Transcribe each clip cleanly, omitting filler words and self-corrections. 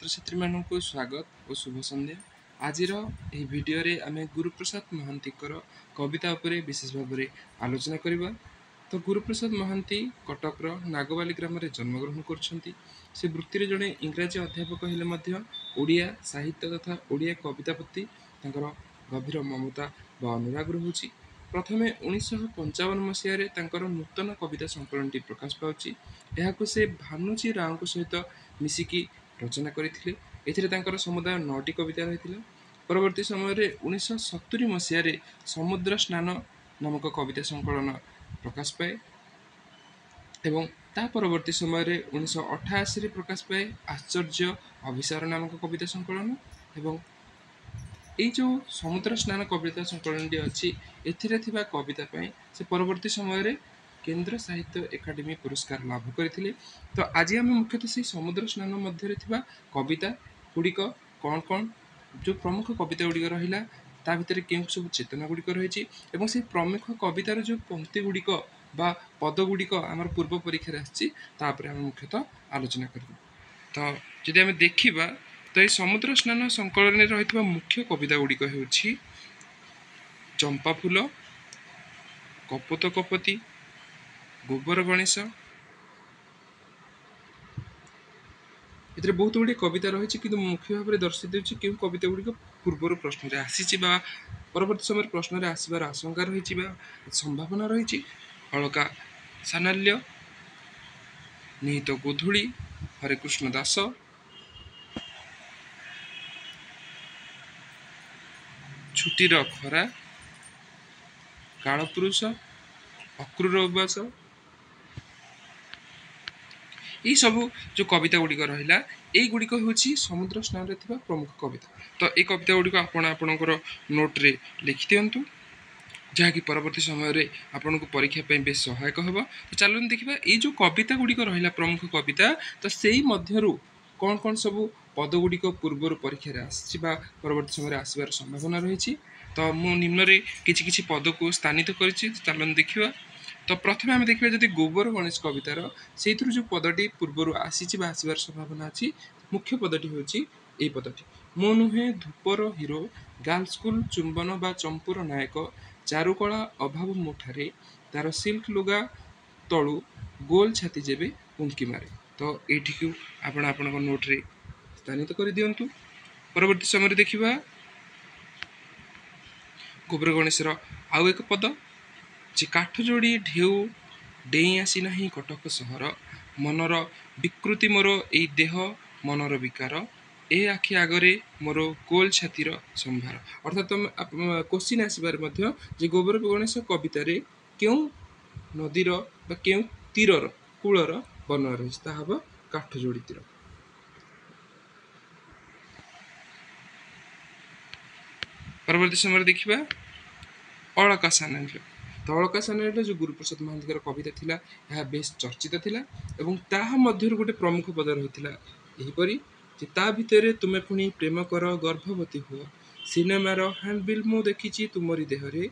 छात्रछात्री मानक स्वागत और शुभ संध्या। आज भिडियो आम गुरुप्रसाद महांती कविता उपरे विशेष भाव में आलोचना करवा। तो गुरुप्रसाद महांती कटक नागवाली ग्राम में जन्मग्रहण कर वृत्ति जड़े इंग्राजी अध्यापक हेले ओडिया साहित्य तथा ओडिया कविता प्रति गभीर ममता व अनुराग रोचे। प्रथमे 1955 मसीह नूतन कविता संकलन प्रकाश पाउछि। से भानुजी राव सहित मिसिकी रचना करते समुदाय 9टी कविता रही। परवर्ती समय 1970 मसीह समुद्र स्नान नामक कविता संकलन प्रकाश पाए एवं ता परवर्ती समय 1988 प्रकाश पाए आश्चर्य अभिसार नामक कविता संकलन। एवं ये जो समुद्र स्नान कविता संकलन अच्छी एथिरे कविता से परवर्ती समय केंद्र साहित्य एकाडेमी पुरस्कार लाभ करते। तो आज आम मुख्यतः से समुद्र स्नान मध्य कविता गुड़िक कौन कौन जो प्रमुख कविता गुड़िक रहा ता भीतर क्यों सब चेतना गुड़िक रही से प्रमुख कवितार जो पंक्ति गुड़िक बा पद गुड़िक आम पूर्व परीक्षा आसपर आम मुख्यतः आलोचना करवा। तो जदि आम देखा तो ये समुद्र स्नान संकलन में रही मुख्य कविता गुड़िक हो चंपा फूल, कपोत कपति, गोबर गणेश। बहुत गुड़ी कविता रही कि मुख्य भाव में दर्शित होती क्यों कविता गुड़िक पूर्वर प्रश्न में आसी परवर्ती समय प्रश्न में आसबार आशंका रही संभावना रही। हलका सानाल्य, निहित गोधूली, हरेकृष्ण दास, छुटीर खरा, कालपुरुष, अक्रूर उवास, ये सब जो कविता गुड़िक रहा गुड़िक हूँ समुद्र स्नान में प्रमुख कविता। तो ये कविता गुड़िक आपणकर नोट्रे लिखि दिंतु जहाँकि परवर्ती समय आपन को परीक्षा बेस सहायक हम। तो चलो देखा ये जो कविता गुड़िक रहा प्रमुख कविता तो से मध्यरु कौन कौन सब पद गुड़िक पूर्वर परीक्षा आसी परवर्ती समय आसबार संभावना रही। तो मु निम्न किसी पद को स्थानित कर देखा। तो प्रथम आम देखा जब गोबर गणेश कवितार से जो पदटी पूर्वर आसी आसबार संभावना अच्छी मुख्य पदटी हूँ ये पदटी मो नुहे धूपर हिरो गर्ल स्कूल चुंबन बा चंपुर नायक चारुकला अभाव मुठारे तार सिल्क लुगा तलु गोल छाती जेबे उंकी मारे। तो ये आपण नोट्रे स्थानित कर दिंतु। परवर्ती समय देखा गोबर गणेश आउ एक पद जे काठ जोड़ी ढेउ डेई आसी नाही कटक सहर मनर विकृति मोर ए देह मनर विकार ए आखि आगरे मोर गोल छातीर संभार। अर्थात क्वेश्चन आसबार जे गोबर गणेश कवितार क्यों नदीर बा क्यों तीरर कूलर वर्णना रही हम काठ जोड़ी तीर। परवर्ती समय देखा अलका सानाल्य। तो अलका सानाल्य जो गुरुप्रसाद महांती कविता थिला यह बेस चर्चित थिला एवं ताहा मध्यरु गोटे प्रमुख पद रही यहीपरि ता भितर तुमे पुणी प्रेम कर गर्भवती हुआ सिनेमार हैंडबिल मु देखी तुमरी देहरे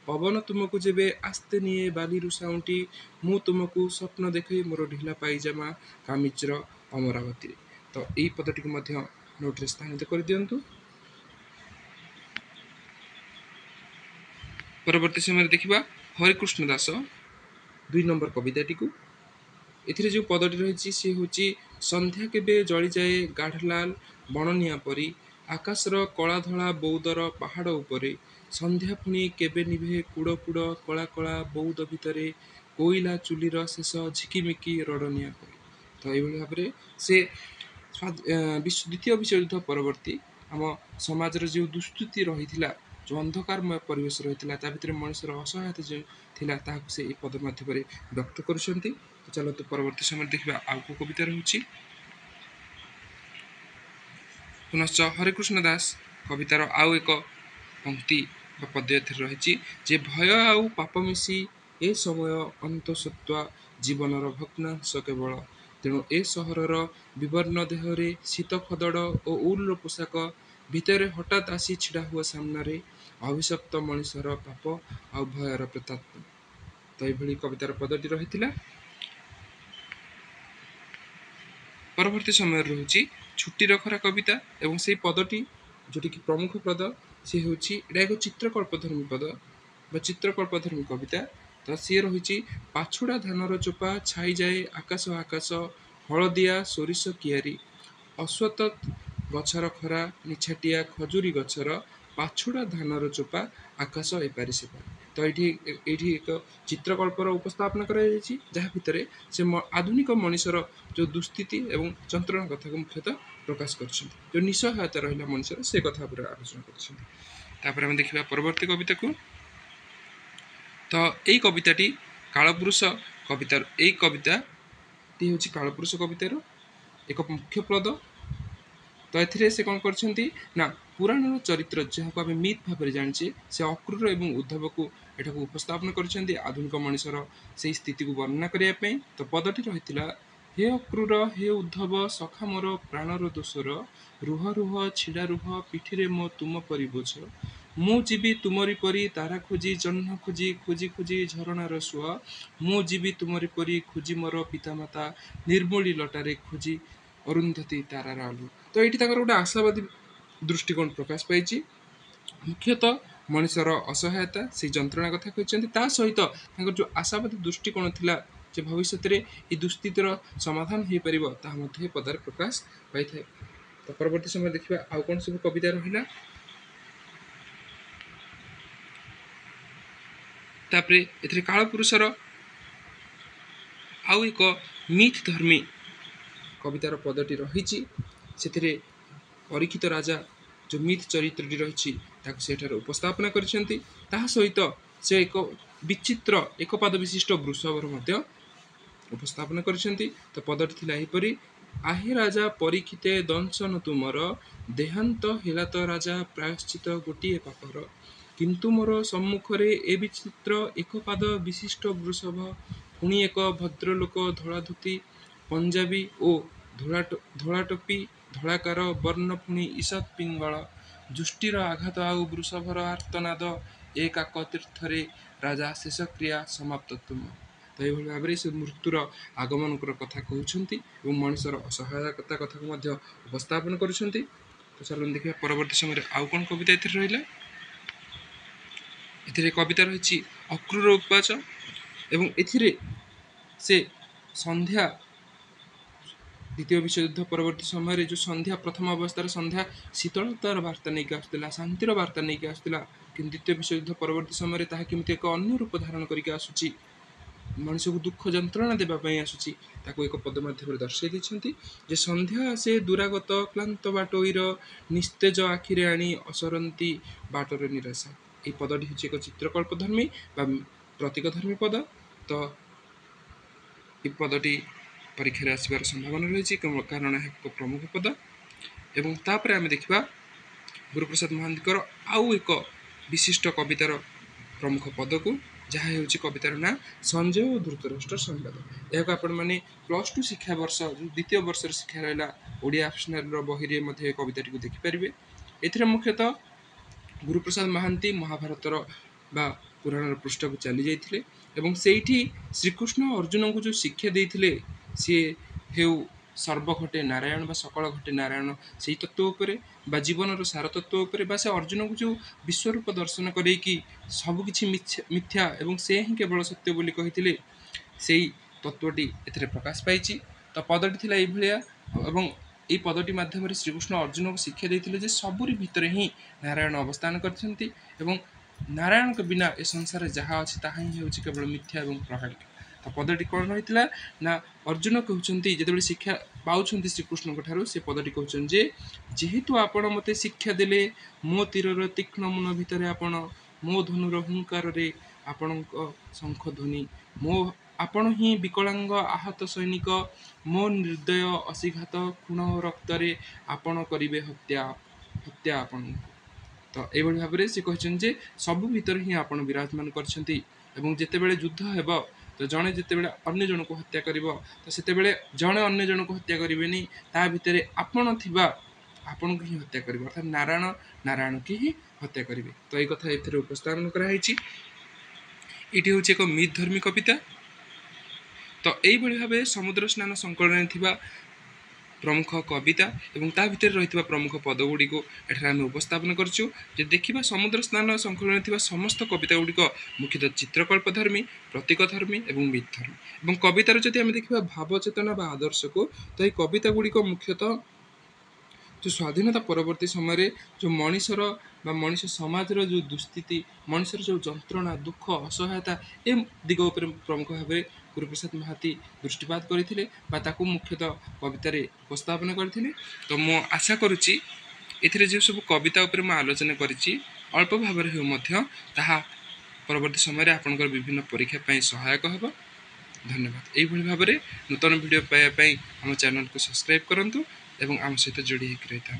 पवन तुमको जेबे आस्ते निये बाली साउंटी मु तुमको स्वप्न देखे मोर ढिला पाइजामा कामिजर अमरावती। तो यही पदटी नोट्रे स्थानित कर दिंतु। परवर्ती समय देखा हरिकृष्ण दास 2 नंबर कविताटी को एथिरे जो पदटी रही सी हूँ संध्या केबे जली जाए गाढ़लाल बणनिया परी आकाशर कला धला बौदर पहाड़ उपरे संध्या पुणी केबे निभे कूड़ कूड़ कला कला बौद भितरे कोईला चुलीर शेष झिकिमिकी रड़निया परी। तो ये भाव में से द्वितीय विश्वयुद्ध परवर्ती आम समाजर जो दुष्कृति रही जो अंधकारमय परिवेश रही भर मनुष्यर असहायता जो था से पद मध्य व्यक्त कर। चलो तो परवर्ती समय देखा आउ को कविता रही पुनश्च हरिकृष्ण दास कवितार आउ एक पंक्ति पद्य रही जे भय आउ पाप मिशी ए समय अंतसत्वा जीवनर भग्नांश केवल तेणु ए सहरर विवर्ण देहरे शीत खदड़ और उल पोशाक भितर हठात आसी छिड़ा हुआ सामने अभिशप्त मनुष्यर पाप आ भयर प्रेतात्मा। तो ये कवितार पदटी रही। परवर्ती समय रही ଛୁଟିର ଖରା କବିତା ଏବଂ ସେଇ ପଦଟି ଯେଉଁଠିକି ପ୍ରମୁଖ ପଦ ସେ ହେଉଛି ଏଇଟା ଏକ ଚିତ୍ରକଳ୍ପଧର୍ମୀ ପଦ ବା ଚିତ୍ରକଳ୍ପଧର୍ମୀ କବିତା। ତ ସିଏ ରହିଛି ପାଛୁଡ଼ା ଧାନର ଚୋପା ଛାଇଯାଏ ଆକାଶ ଆକାଶ ହଳଦିଆ ସୋରିଷ କିଆରି ଅଶ୍ୱତଥ ଗଛର ଖରା ନିଛାଟିଆ ଖଜୁରୀ ଗଛର ପାଛୁଡ଼ା ଧାନର ଚୋପା ଆକାଶ ଏପାରି ସେପାରି। ତ ଏଇଠି ଏକ ଚିତ୍ରକଳ୍ପର ଉପସ୍ଥାପନ କରାଯାଇଛି ଯାହା ଭିତରେ ସେ ଆଧୁନିକ ମଣିଷର ଯେଉଁ ଦୁଃସ୍ଥିତି ଏବଂ ଯନ୍ତ୍ରଣା କଥାକୁ ମୁଖ୍ୟତଃ ପ୍ରକାଶ କରିଛନ୍ତି, ଯେଉଁ ନିଃସହାୟତା ରହିଲା ମଣିଷର ସେ କଥା ଉପରେ ଆଲୋଚନା କରିଛନ୍ତି। ତାପରେ ଆମେ ଦେଖିବା ପରବର୍ତ୍ତୀ କବିତାକୁ। ତ ଏଇ କବିତାଟି କାଳପୁରୁଷ କବିତାର ଏଇ କବିତାଟି ହେଉଛି କାଳପୁରୁଷ କବିତାର ଏକ ମୁଖ୍ୟ ପଦ। ତ ଏଥିରେ ସେ କ'ଣ କରିଛନ୍ତି ନା ପୁରାଣର ଚରିତ୍ର ଯାହାକୁ ଆମେ ମିଥ୍ ଭାବରେ ଜାଣିଛେ ସେ ଅକ୍ରୁର ଏବଂ ଉଦ୍ଧବକୁ ଏଠାକୁ ଉପସ୍ଥାପନ କରିଛନ୍ତି ଆଧୁନିକ ମଣିଷର ସେହି ସ୍ଥିତିକୁ ବର୍ଣ୍ଣନା କରିବା ପାଇଁ। ତ ପଦଟି ରହିଥିଲା ହେ ଅକ୍ରୁର ହେ ଉଦ୍ଧବ ସଖା ମୋର ପ୍ରାଣର ଦୋଷର ରୁହ ରୁହ ଛିଡ଼ା ରୁହ ପିଠିରେ ମୋ ତୁମ ପରି ବୋଝ ମୁଁ ଯିବି ତୁମରି ପରି ତାରା ଖୋଜି ଜହ୍ନ ଖୋଜି ଖୋଜି ଖୋଜି ଝରଣାର ସୁଅ ମୁଁ ଯିବି ତୁମରି ପରି ଖୋଜି ମୋର ପିତାମାତା ନିର୍ମୂଳି ଲଟାରେ ଖୋଜି ଅରୁନ୍ଧତୀ ତାରାର ଆଲୁ। ତ ଏଇଠି ତାଙ୍କର ଗୋଟେ ଆଶାବାଦୀ ଦୃଷ୍ଟିକୋଣ ପ୍ରକାଶ ପାଇଛି। ମୁଖ୍ୟତଃ ମଣିଷର ଅସହାୟତା ସେଇ ଯନ୍ତ୍ରଣା କଥା କହିଛନ୍ତି, ତା ସହିତ ତାଙ୍କର ଯେଉଁ ଆଶାବାଦୀ ଦୃଷ୍ଟିକୋଣ ଥିଲା ଯେ ଭବିଷ୍ୟତରେ ଏହି ଦୁଃସ୍ଥିତିର ସମାଧାନ ହୋଇପାରିବ ତାହା ମଧ୍ୟ ଏ ପଦାରେ ପ୍ରକାଶ ପାଇଥାଏ। ତ ପରବର୍ତ୍ତୀ ସମୟରେ ଦେଖିବା ଆଉ କ'ଣ ସବୁ କବିତା ରହିଲା। ତାପରେ ଏଥିରେ କାଳପୁରୁଷର ଆଉ ଏକ ମିଥ୍ ଧର୍ମୀ କବିତାର ପଦଟି ରହିଛି। ସେଥିରେ ପରୀକ୍ଷିତ ରାଜା ଯେଉଁ ମିଥ୍ ଚରିତ୍ରଟି ରହିଛି ତାକୁ ସେଠାରେ ଉପସ୍ଥାପନା କରିଛନ୍ତି। ତାହା ସହିତ ସେ ଏକ ବିଚିତ୍ର ଏକପାଦ ବିଶିଷ୍ଟ ବୃଷଭର ମଧ୍ୟ ଉପସ୍ଥାପନ କରିଛନ୍ତି। ତ ପଦଟି ଥିଲା ଏହିପରି ଆହେ ରାଜା ପରୀକ୍ଷିତେ ଦଂଶନ ତୁମର ଦେହାନ୍ତ ହେଲା ତ ରାଜା ପ୍ରାୟଶ୍ଚିତ ଗୋଟିଏ ପାପର କିନ୍ତୁ ମୋର ସମ୍ମୁଖରେ ଏ ବିଚିତ୍ର ଏକପାଦ ବିଶିଷ୍ଟ ବୃଷଭ ପୁଣି ଏକ ଭଦ୍ରଲୋକ ଧଳା ଧୋତି ପଞ୍ଜାବୀ ଓ ଧଳା ଟୋପି ଧଳାକାର ବର୍ଣ୍ଣ ପୁଣି ଈଷତ୍ ପିଙ୍ଗଳ ଯୁଷ୍ଟିର ଆଘାତ ଆଉ ବୃଷଭର ଆର୍ତ୍ତନାଦ ଏ କାକ ତୀର୍ଥରେ ରାଜା ଶେଷକ୍ରିୟା ସମାପ୍ତ ତୁମ। ତ ଏଇଭଳି ଭାବରେ ସେ ମୃତ୍ୟୁର ଆଗମନର କଥା କହୁଛନ୍ତି ଏବଂ ମଣିଷର ଅସହାୟତା କଥାକୁ ମଧ୍ୟ ଉପସ୍ଥାପନ କରୁଛନ୍ତି। ତ ଚାଲନ୍ତୁ ଦେଖିବା ପରବର୍ତ୍ତୀ ସମୟରେ ଆଉ କ'ଣ କବିତା ଏଥିରେ ରହିଲା। ଏଥିରେ କବିତା ରହିଛି ଅକ୍ରୁର ଉପବାଚ ଏବଂ ଏଥିରେ ସେ ସନ୍ଧ୍ୟା ଦ୍ୱିତୀୟ ବିଶ୍ୱଯୁଦ୍ଧ ପରବର୍ତ୍ତୀ ସମୟରେ ଯେଉଁ ସନ୍ଧ୍ୟା ପ୍ରଥମ ଅବସ୍ଥାରେ ସନ୍ଧ୍ୟା ଶୀତଳତାର ବାର୍ତ୍ତା ନେଇକି ଆସୁଥିଲା, ଶାନ୍ତିର ବାର୍ତ୍ତା ନେଇକି ଆସୁଥିଲା, କିନ୍ତୁ ଦ୍ୱିତୀୟ ବିଶ୍ୱଯୁଦ୍ଧ ପରବର୍ତ୍ତୀ ସମୟରେ ତାହା କେମିତି ଏକ ଅନ୍ୟ ରୂପ ଧାରଣ କରିକି ଆସୁଛି, ମଣିଷକୁ ଦୁଃଖ ଯନ୍ତ୍ରଣା ଦେବା ପାଇଁ ଆସୁଛି, ତାକୁ ଏକ ପଦ ମାଧ୍ୟମରେ ଦର୍ଶାଇ ଦେଇଛନ୍ତି ଯେ ସନ୍ଧ୍ୟା ସେ ଦୂରାଗତ କ୍ଲାନ୍ତ ବାଟୋଇର ନିସ୍ତେଜ ଆଖିରେ ଆଣି ଅସରନ୍ତି ବାଟର ନିରାଶା। ଏହି ପଦଟି ହେଉଛି ଏକ ଚିତ୍ରକଳ୍ପ ଧର୍ମୀ ବା ପ୍ରତୀକ ଧର୍ମୀ ପଦ। ତ ଏହି ପଦଟି ପରୀକ୍ଷାରେ ଆସିବାର ସମ୍ଭାବନା ରହିଛି କାରଣ ଏହା ଏକ ପ୍ରମୁଖ ପଦ। ଏବଂ ତାପରେ ଆମେ ଦେଖିବା ଗୁରୁପ୍ରସାଦ ମହାନ୍ତିଙ୍କର ଆଉ ଏକ ବିଶିଷ୍ଟ କବିତାର ପ୍ରମୁଖ ପଦକୁ, ଯାହା ହେଉଛି କବିତାର ନାଁ ସଞ୍ଜୟ ଓ ଧୃତରାଷ୍ଟ୍ର ସମ୍ବାଦ। ଏହାକୁ ଆପଣମାନେ +2 ଶିକ୍ଷାବର୍ଷ ଦ୍ୱିତୀୟ ବର୍ଷର ଶିକ୍ଷା ରହିଲା ଓଡ଼ିଆ ଅପସନାଲର ବହିରେ ମଧ୍ୟ ଏ କବିତାଟିକୁ ଦେଖିପାରିବେ। ଏଥିରେ ମୁଖ୍ୟତଃ ଗୁରୁପ୍ରସାଦ ମହାନ୍ତି ମହାଭାରତର ବା ପୁରାଣର ପୃଷ୍ଠକୁ ଚାଲି ଯାଇଥିଲେ ଏବଂ ସେଇଠି ଶ୍ରୀକୃଷ୍ଣ ଅର୍ଜୁନଙ୍କୁ ଯେଉଁ ଶିକ୍ଷା ଦେଇଥିଲେ ସିଏ ହେଉ ସର୍ବ ଘଟେ ନାରାୟଣ ବା ସକଳ ଘଟେ ନାରାୟଣ ସେହି ତତ୍ତ୍ୱ ଉପରେ ବା ଜୀବନର ସାର ତତ୍ତ୍ୱ ଉପରେ ବା ସେ ଅର୍ଜୁନଙ୍କୁ ଯେଉଁ ବିଶ୍ୱରୂପ ଦର୍ଶନ କରେଇକି ସବୁକିଛି ମିଥ୍ୟା ଏବଂ ସେ ହିଁ କେବଳ ସତ୍ୟ ବୋଲି କହିଥିଲେ ସେଇ ତତ୍ତ୍ୱଟି ଏଥିରେ ପ୍ରକାଶ ପାଇଛି। ତ ପଦଟି ଥିଲା ଏଇଭଳିଆ ଏବଂ ଏହି ପଦଟି ମାଧ୍ୟମରେ ଶ୍ରୀକୃଷ୍ଣ ଅର୍ଜୁନଙ୍କୁ ଶିକ୍ଷା ଦେଇଥିଲେ ଯେ ସବୁରି ଭିତରେ ହିଁ ନାରାୟଣ ଅବସ୍ଥାନ କରିଛନ୍ତି ଏବଂ ନାରାୟଣଙ୍କ ବିନା ଏ ସଂସାରରେ ଯାହା ଅଛି ତାହା ହିଁ ହେଉଛି କେବଳ ମିଥ୍ୟା ଏବଂ ପ୍ରହାଳିକା। ତ ପଦଟି କ'ଣ ରହିଥିଲା ନା ଅର୍ଜୁନ କହୁଛନ୍ତି ଯେତେବେଳେ ଶିକ୍ଷା ପାଉଛନ୍ତି ଶ୍ରୀକୃଷ୍ଣଙ୍କ ଠାରୁ ସେ ପଦଟି କହୁଛନ୍ତି ଯେ ଯେହେତୁ ଆପଣ ମୋତେ ଶିକ୍ଷା ଦେଲେ ମୋ ତୀରର ତୀକ୍ଷ୍ଣ ମୁନ ଭିତରେ ଆପଣ ମୋ ଧନୁର ହୁଙ୍କାରରେ ଆପଣଙ୍କ ଶଙ୍ଖ ଧ୍ୱନି ଆପଣ ହିଁ ବିକଳାଙ୍ଗ ଆହତ ସୈନିକ ମୋ ନିର୍ଦ୍ଦୟ ଅସିଘାତ ଖୁଣ ରକ୍ତରେ ଆପଣ କରିବେ ହତ୍ୟା ଆପଣଙ୍କୁ। ତ ଏଇଭଳି ଭାବରେ ସେ କହିଛନ୍ତି ଯେ ସବୁ ଭିତରେ ହିଁ ଆପଣ ବିରାଜମାନ କରିଛନ୍ତି ଏବଂ ଯେତେବେଳେ ଯୁଦ୍ଧ ହେବ ତ ଜଣେ ଯେତେବେଳେ ଅନ୍ୟ ଜଣକୁ ହତ୍ୟା କରିବ ତ ସେତେବେଳେ ଜଣେ ଅନ୍ୟ ଜଣକୁ ହତ୍ୟା କରିବେନି, ତା ଭିତରେ ଆପଣ ଥିବା ଆପଣଙ୍କୁ ହିଁ ହତ୍ୟା କରିବେ, ଅର୍ଥାତ୍ ନାରାୟଣକୁ ହିଁ ହତ୍ୟା କରିବେ। ତ ଏଇ କଥା ଏଥିରେ ଉପସ୍ଥାପନ କରାଯାଇଛି। ଏଇଠି ହେଉଛି ଏକ ମିଥ୍ ଧର୍ମୀ କବିତା। ତ ଏଇଭଳି ଭାବେ ସମୁଦ୍ର ସ୍ନାନ ସଂକଳନରେ ଥିବା प्रमुख कविता और ता भितर रही प्रमुख पदगुड़ी एठार आम उपस्थापन करचु। जे देखा समुद्र स्नान संकलन समस्त कविता गुड़िक मुख्यतः चित्रकल्पधर्मी, प्रतीकधर्मी और मिथधर्मी। कवितार जदि आम देखा भावचेतना बा आदर्श को, तो ये कविता गुड़िक मुख्यतः जो स्वाधीनता परवर्ती समय जो मनीषर बा मनीष समाज जो दुस्थिति, मनीषर जो जंत्रणा, दुख, असहायता ए दिग उपर प्रमुख भाव में गुरुप्रसाद महांती दृष्टिपात करते मुख्यतः कवितार उपस्थापन करते। तो मु आशा करुच्ची एथिरे जो सब कविता उपर मैं आलोचना करिछि अल्प भाव में ताहा परवर्ती समय आपनकर विभिन्न परीक्षा पाई सहायक होगा। धन्यवाद। यही भाव में नूतन वीडियो पाइबा आम चैनल को सब्सक्राइब करंतु एवं आम सहित जोड़ी होकर रही था।